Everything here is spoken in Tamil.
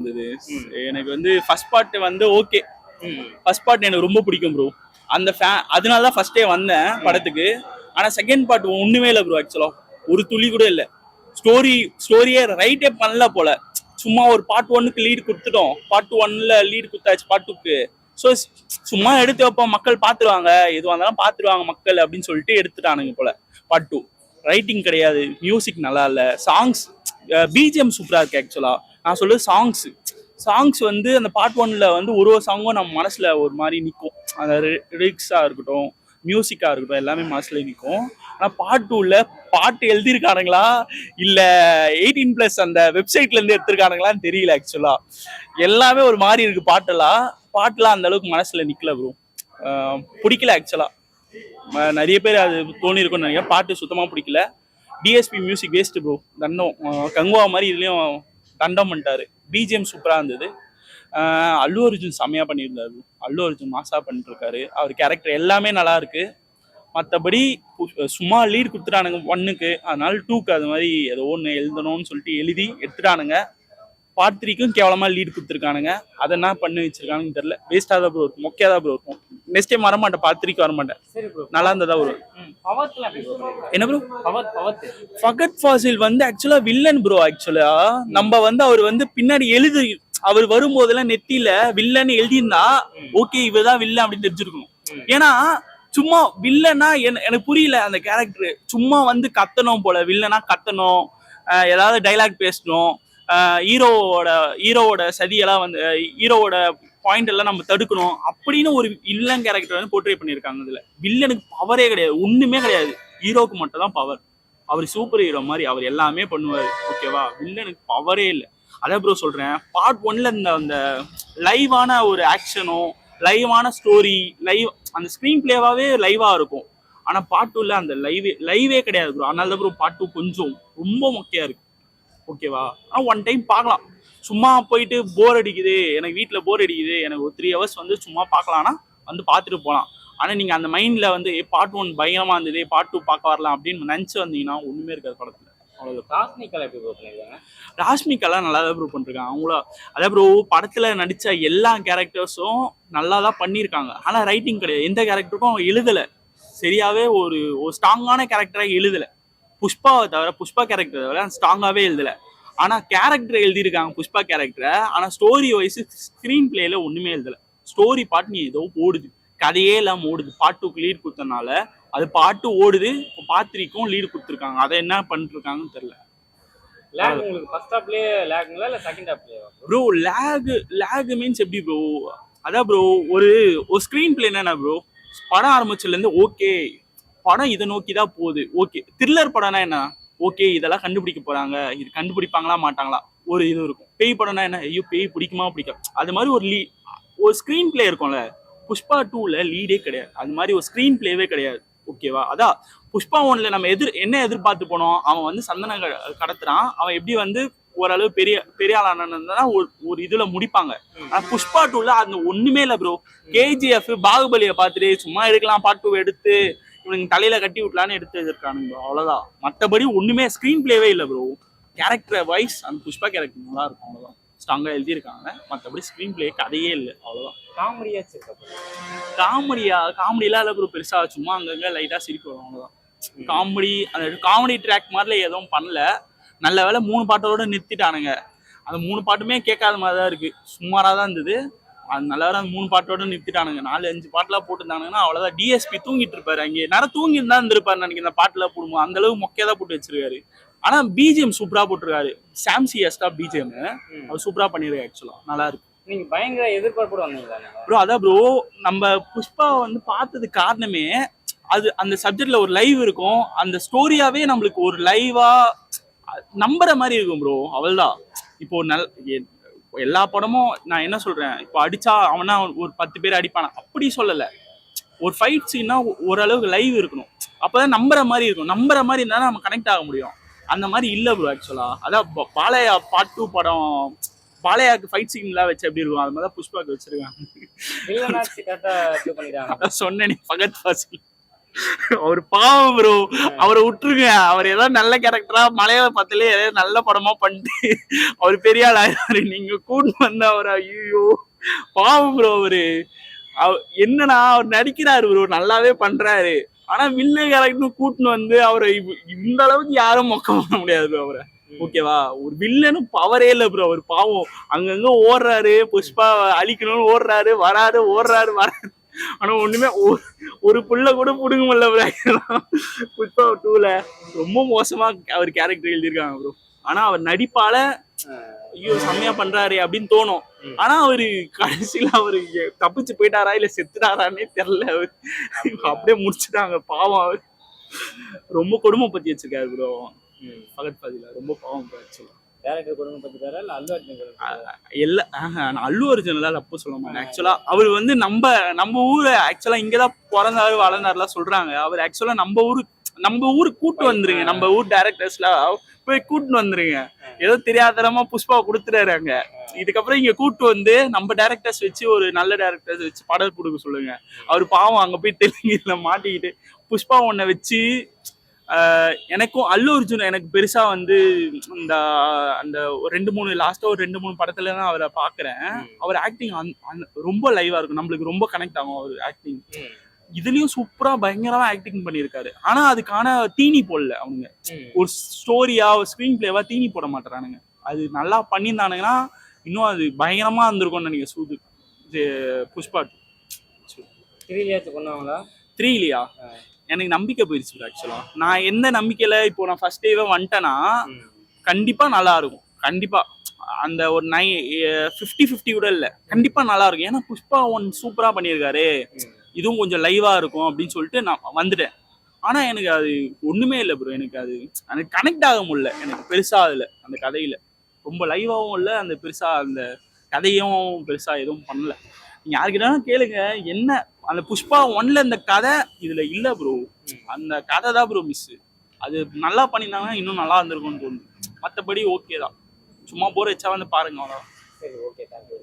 இருந்தது. எனக்கு வந்து ஃபர்ஸ்ட் பார்ட் வந்து ஓகே. ஃபர்ஸ்ட் பார்ட் எனக்கு ரொம்ப பிடிக்கும் ப்ரோ. அந்த அதனால தான் ஃபர்ஸ்ட் டே வந்தேன் படத்துக்கு. ஆனா செகண்ட் பார்ட் ஒண்ணுமே இல்லை ப்ரோ. ஆக்சுவலா ஒரு துளி கூட இல்லை. ஸ்டோரியே ரைட்டே பண்ணல போல. சும்மா ஒரு பார்ட் ஒன்னுக்கு லீட் கொடுத்துட்டோம், பார்ட் ஒன்ல லீட் கொடுத்தாச்சு பார்ட் டூக்கு. ஸோ சும்மா எடுத்து வைப்போம், மக்கள் பார்த்துருவாங்க, எதுவாக இருந்தாலும் பார்த்துருவாங்க மக்கள் அப்படின்னு சொல்லிட்டு எடுத்துட்டானுங்க போல. பார்ட் டூ ரைட்டிங் கிடையாது, மியூசிக் நல்லா இல்லை, சாங்ஸ் பிஜிஎம் சூப்பராக இருக்கு. ஆக்சுவலா நான் சொல்றது சாங்ஸ் வந்து அந்த பார்ட் ஒன்ல வந்து ஒரு சாங்கும் நம்ம மனசுல ஒரு மாதிரி நிற்கும். அந்த லிரிக்ஸா இருக்கட்டும், மியூசிக்கா இருக்கட்டும், எல்லாமே மனசுல நிற்கும். ஆனால் பார்ட் டூல பாட்டு எழுதியிருக்கானுங்களா இல்லை 18+ அந்த வெப்சைட்ல இருந்து எடுத்திருக்கானுங்களான்னு தெரியல. ஆக்சுவலா எல்லாமே ஒரு மாதிரி இருக்கு. பாட்டுலாம் அந்த அளவுக்கு மனசுல நிக்கல ப்ரோ. பிடிக்கல ஆக்சுவலா. நிறைய பேர் அது தோணி இருக்கும்னு நினைக்கிறேன். பாட்டு சுத்தமா பிடிக்கல. DSP music waste bro. தண்டம் கங்குவா மாதிரி இதுலயும் தண்டம் பண்ணிட்டாரு. பிஜிஎம் சூப்பரா இருந்தது. அல்லு அர்ஜுன் செம்மையா பண்ணியிருந்தாரு. அல்லு அர்ஜுன் மாசா பண்ணிட்டு இருக்காரு. அவர் கேரக்டர் எல்லாமே நல்லா இருக்கு. மற்றபடி சும்மா லீட் கொடுத்துட்டானுங்க ஒன்னுக்கு, அதனால டூக்கு அது மாதிரி ஏதோ ஒன்று எழுதணும்னு சொல்லிட்டு எழுதி எடுத்துட்டானுங்க. பார்ட் 3க்கும் கேவலமா லீட் கொடுத்துருக்கானுங்க. அதை என்ன பண்ணி வச்சிருக்கானுன்னு தெரியல. வேஸ்டா தான் ப்ரோ இருக்கும், மொக்கையா தான் ப்ரோ இருக்கும். நெக்ஸ்ட் டைம் வரமாட்டேன், பார்ட் 3க்கு வரமாட்டேன். நல்லா இருந்ததா ப்ரோ. என்ன ப்ரோ ஃபகத் ஃபாசில் வந்து ஆக்சுவலா வில்லன் ப்ரோ. ஆக்சுவலா நம்ம வந்து அவர் வந்து பின்னாடி அவர் வரும்போதெல்லாம் நெத்தியில வில்லன் எழுதியிருந்தா ஓகே இவதான் வில்லன் அப்படின்னு தெரிஞ்சிருக்கணும். ஏன்னா சும்மா வில்லனா எனக்கு புரியல அந்த கேரக்டர். சும்மா வந்து கத்தணும் போல, வில்லனா கத்தணும், ஏதாவது டைலாக் பேசணும், ஹீரோவோட சதியெல்லாம் வந்து ஹீரோவோட பாயிண்ட் எல்லாம் நம்ம தடுக்கணும் அப்படின்னு ஒரு வில்லன் கேரக்டர் வந்து போர்ட்ரே பண்ணியிருக்காங்க. இதுல வில்லனுக்கு பவரே கிடையாது, ஒண்ணுமே கிடையாது. ஹீரோக்கு மட்டும் தான் பவர். அவர் சூப்பர் ஹீரோ மாதிரி அவர் எல்லாமே பண்ணுவாரு. ஓகேவா, வில்லனுக்கு பவரே இல்லை. அதான் ப்ரோ சொல்றேன், பார்ட் ஒன்ல அந்த லைவான ஒரு ஆக்ஷனும் லைவான ஸ்டோரி, அந்த ஸ்க்ரீன் பிளேவாவே லைவா இருக்கும். ஆனா பார்ட் டூல அந்த லைவே கிடையாது ப்ரோ. அதனால தான் ப்ரோ பார்ட் டூ கொஞ்சம் ரொம்ப மொக்கையா இருக்கு. ஓகேவா, ஆனால் ஒன் டைம் பார்க்கலாம். சும்மா போயிட்டு போர் அடிக்குது, எனக்கு வீட்டில் போர் அடிக்குது, எனக்கு ஒரு 3 hours வந்து சும்மா பார்க்கலாம்னா வந்து பார்த்துட்டு போகலாம். ஆனால் நீங்கள் அந்த மைண்டில் வந்து பார்ட் 1 பயங்கரமாக இருந்தது, பார்ட் 2 பார்க்க வரலாம் அப்படின்னு நினச்சி வந்தீங்கன்னா ஒன்றுமே இருக்காது படத்தில். ராஷ்மிகாலாம் நல்லா தான் ப்ரூ பண்ணிருக்காங்க. அவங்கள அதான் ப்ரோ படத்துல நடிச்ச எல்லா கேரக்டர்ஸும் நல்லா தான் பண்ணியிருக்காங்க. ஆனால் ரைட்டிங் கிடையாது. எந்த கேரக்டருக்கும் அவங்க எழுதலை சரியாவே. ஒரு ஸ்ட்ராங்கான கேரக்டராக எழுதலை. புஷ்பாவை தவிர, புஷ்பா கேரக்டரை தவிர ஸ்ட்ராங்காகவே எழுதலை. ஆனால் கேரக்டர் எழுதியிருக்காங்க புஷ்பா கேரக்டரை. ஆனால் ஸ்டோரி வைஸ் ஸ்க்ரீன் பிளேல ஒன்றுமே எழுதலை. ஸ்டோரி பார்ட் நீ ஏதோ ஓடுது, கதையே இல்லாமல் ஓடுது. பார்ட் 2க்கு லீட் கொடுத்தனால அது பார்ட் 2 ஓடுது. இப்போ பார்ட் 3க்கும் லீட் கொடுத்துருக்காங்க. அதை என்ன பண்ணிட்டு இருக்காங்கன்னு தெரியல. ப்ரோ லேக் மீன்ஸ் எப்படி ப்ரோ? அதான் ப்ரோ ஒரு ஸ்க்ரீன் பிளே என்ன ப்ரோ, படம் ஆரம்பிச்சதுலேருந்து ஓகே படம் இதை நோக்கி தான் போகுது. ஓகே த்ரில்லர் படம்னா என்ன, ஓகே இதெல்லாம் கண்டுபிடிக்க போறாங்க, இது கண்டுபிடிப்பாங்களா மாட்டாங்களா ஒரு இது இருக்கும். பேய் படம்னா என்ன, ஐயோ பேய் பிடிக்குமா பிடிக்கும், அது மாதிரி ஒரு ஸ்க்ரீன் பிளே இருக்கும்ல. புஷ்பா 2ல லீடே கிடையாது, அது மாதிரி ஒரு ஸ்க்ரீன் பிளேவே கிடையாது. ஓகேவா, அதான் புஷ்பா 1ல நம்ம என்ன எதிர்பார்த்து போனோம், அவன் வந்து சந்தன கடத்துறான், அவன் எப்படி வந்து ஓரளவு பெரிய ஆளானா ஒரு இதுல முடிப்பாங்க. ஆனா புஷ்பா 2ல அந்த ஒண்ணுமே இல்லை ப்ரோ. கேஜிஎஃப் பாகுபலியை பார்த்துட்டு சும்மா எடுக்கலாம், பார்ட் 2 எடுத்து இவனுக்கு தலையில கட்டி விட்டலான்னு எடுத்து வச்சிருக்கானுங்க, அவ்வளவுதான். மற்றபடி ஒண்ணுமே ஸ்க்ரீன் பிளேவே இல்லை ப்ரோ. கேரக்டர் வைஸ் அந்த புஷ்பா கேரக்டர் நல்லா இருக்கும், அவ்வளவுதான். ஸ்ட்ராங்கா எழுதியிருக்காங்க. மற்றபடி ஸ்க்ரீன் பிளே கதையே இல்லை, அவ்வளவுதான். காமெடியெல்லாம் இல்லை ப்ரோ பெருசா. சும்மா அங்கங்க லைட்டா சிரிப்பு வரும், அவ்வளவுதான். அந்த காமெடி ட்ராக் மாதிரில எதுவும் பண்ணல. நல்ல வேலை 3 பாட்டோட நிறுத்திட்டானுங்க. அந்த 3 பாட்டுமே கேட்காத மாதிரி தான் இருக்கு, சுமாராக தான் இருந்தது. அது நல்ல வேலை அந்த 3 பாட்டோட நிறுத்திட்டானுங்க. 4-5 பாட்டுலாம் போட்டுருந்தானுங்கன்னா அவ்வளோதான். டிஎஸ்பி தூங்கிட்டு இருப்பாரு, அங்கே நேரம் தூங்கி இருந்தா இருந்திருப்பாரு நினைக்கிற. இந்த பாட்டுலாம் போடுவோம் அந்த அளவுக்கு மொக்கையா தான் போட்டு வச்சிருக்காரு. ஆனா பிஜிஎம் சூப்பரா போட்டிருக்காரு. சாம்சி எஸ்டா பிஜிஎம் அவர் சூப்பரா பண்ணிருக்காரு. ஆக்சுவலா நல்லா இருக்கு. நீங்க பயங்கர எதிர்பார்ப்பு வந்தீங்களா ப்ரோ? அதான் ப்ரோ, நம்ம புஷ்பா வந்து பார்த்தது காரணமே அது. அந்த சப்ஜெக்ட்ல ஒரு லைவ் இருக்கும், அந்த ஸ்டோரியாவே நம்மளுக்கு ஒரு லைவா நம்புற மாதிரி இருக்கும் ப்ரோ, அவள்தான். இப்போ எல்லா படமும் நான் என்ன சொல்றேன், இப்போ அடிச்சா அவனா ஒரு 10 பேர் அடிப்பானா அப்படி சொல்லலை. ஒரு ஃபைட் சீன்னா ஓரளவுக்கு லைவ் இருக்கணும், அப்பதான் நம்புற மாதிரி இருக்கும். நம்புற மாதிரி இருந்தாலும் நம்ம கனெக்ட் ஆக முடியும். அந்த மாதிரி இல்லை ப்ரோ. ஆக்சுவலா அதான் பாலையா பார்ட் 2 படம், பாலையாக்கு ஃபைட் சீன்லாம் வச்சு எப்படி இருக்கும், அது மாதிரி தான் புஷ்பாக்கு வச்சிருக்காங்க. சொன்னேன் ஃபகத் ஃபாசில் அவர் பாவம் ப்ரோ. அவரை விட்டுருங்க. அவர் ஏதாவது நல்ல கேரக்டரா மலையாள படத்துல ஏதாவது நல்ல படமா பண்ணிட்டு அவர் பெரிய ஆள் ஆயிடுவாரு. நீங்க கூட்டு வந்த அவர் ஐயோ பாவம் ப்ரோ. அவரு என்னன்னா அவர் நடிக்கிறாரு ப்ரோ, நல்லாவே பண்றாரு. ஆனா வில்ல கேரக்டர் கூட்டுன்னு வந்து அவரை இந்த அளவுக்கு யாரும் மொக்க பண்ண முடியாது ப்ரோ அவரை. ஓகேவா, ஒரு வில்லனும் பவரே இல்ல ப்ரோ. அவர் பாவம் அங்கங்க ஓடுறாரு, புஷ்பா அழிக்கணும்னு ஓடுறாரு, வராரு, ஓடுறாரு, வராரு. ஆனா ஒண்ணுமே ஒரு புள்ள கூட புடுங்க முடியல ப்ரோ. புஷ்பா 2ல ரொம்ப மோசமா அவர் கேரக்டர் எழுதியிருக்காங்க ப்ரோ. ஆனா அவர் நடிப்பால ஐயோ செம்மையா பண்றாரு அப்படின்னு தோணும். ஆனா அவரு கடைசியில அவரு தப்பிச்சு போயிட்டாரா இல்ல செத்துட்டாரான்னே தெரியல. அவரு அப்படியே முடிச்சுட்டாங்க பாவம். அவர் ரொம்ப கொடுமை பத்தி வச்சிருக்காரு ப்ரோ. பகத் பாதியில ரொம்ப பாவம் ப்ரோ. ஆக்சுவலா டேரக்டர் கொடுமை பத்திட்டாரா இல்ல அல்லு அர்ஜுன் நான் அல்லு அர்ஜுன் தப்பு சொல்ல மாட்டேன். ஆக்சுவலா அவர் வந்து நம்ம ஊரு ஆக்சுவலா இங்கதான் பிறந்தாரு வளர்ந்தாருலாம் சொல்றாங்க. அவர் ஆக்சுவலா நம்ம ஊரு கூட்டு வந்துருங்க. நம்ம ஊர் டேரக்டர்ஸ்லாம் போய் கூட்டு வந்துருங்க. ஏதோ தெரியாதனமா புஷ்பா கொடுத்துறாரு அங்க. இதுக்கப்புறம் இங்க கூட்டு வந்து நம்ம டேரக்டர்ஸ் வச்சு ஒரு நல்ல டேரக்டர்ஸ் வச்சு படம் கொடுக்க சொல்லுங்க. அவர் பாவம் அங்க போய் தெலுங்குல மாட்டிக்கிட்டு புஷ்பா ஒன்ன வச்சு எனக்கும் அல்லு அர்ஜுன் எனக்கு பெருசா வந்து இந்த அந்த லாஸ்டா ஒரு 2-3 படத்துல தான் அவரை பாக்குறேன். அவர் ஆக்டிங் ரொம்ப லைவா இருக்கும், நம்மளுக்கு ரொம்ப கனெக்ட் ஆகும் அவர் ஆக்டிங். இதுலயும் சூப்பரா பயங்கரமா ஆக்டிங் பண்ணிருக்காரு. ஆனா அதுக்கான தீனி போடல அவனுங்க. ஒரு ஸ்டோரியா ஒரு ஸ்கிரீன் பிளேவா தீனி போட மாட்டானுங்க. அது நல்லா பண்ணியிருந்தானுங்கன்னா இன்னும் அது பயங்கரமா இருந்திருக்கும்னு நினைக்கிறேன். புஷ்பா 3 பண்ணுவாங்களா? 3 எனக்கு நம்பிக்கை போயிடுச்சு ஆக்சுவலா. நான் எந்த நம்பிக்கையில இப்போ நான் ஃபர்ஸ்ட் டேவே வந்துட்டேன்னா கண்டிப்பா நல்லா இருக்கும். கண்டிப்பா அந்த ஒரு 50-50 கூட இல்ல, கண்டிப்பா நல்லா இருக்கும். ஏன்னா புஷ்பா 1 சூப்பரா பண்ணியிருக்காரு, இதுவும் கொஞ்சம் லைவா இருக்கும் அப்படின்னு சொல்லிட்டு நான் வந்துட்டேன். ஆனா எனக்கு அது ஒண்ணுமே இல்லை ப்ரோ. எனக்கு கனெக்ட் ஆக முடியல. எனக்கு பெருசா அதுல அந்த கதையில ரொம்ப லைவாவும் இல்லை, அந்த பெருசா அந்த கதையும் பெருசா எதுவும் பண்ணல. நீங்க யாருக்கிட்டாலும் கேளுங்க என்ன அந்த புஷ்பா 1ல இந்த கதை இதுல இல்ல ப்ரோ. அந்த கதை தான் ப்ரோ மிஸ். அது நல்லா பண்ணியிருந்தாங்கன்னா இன்னும் நல்லா இருந்திருக்கும்னு தோணுது. மற்றபடி ஓகே தான். சும்மா போர் வச்சா வந்து பாருங்க அவ்வளோ. சரி, ஓகே, தேங்க்யூ.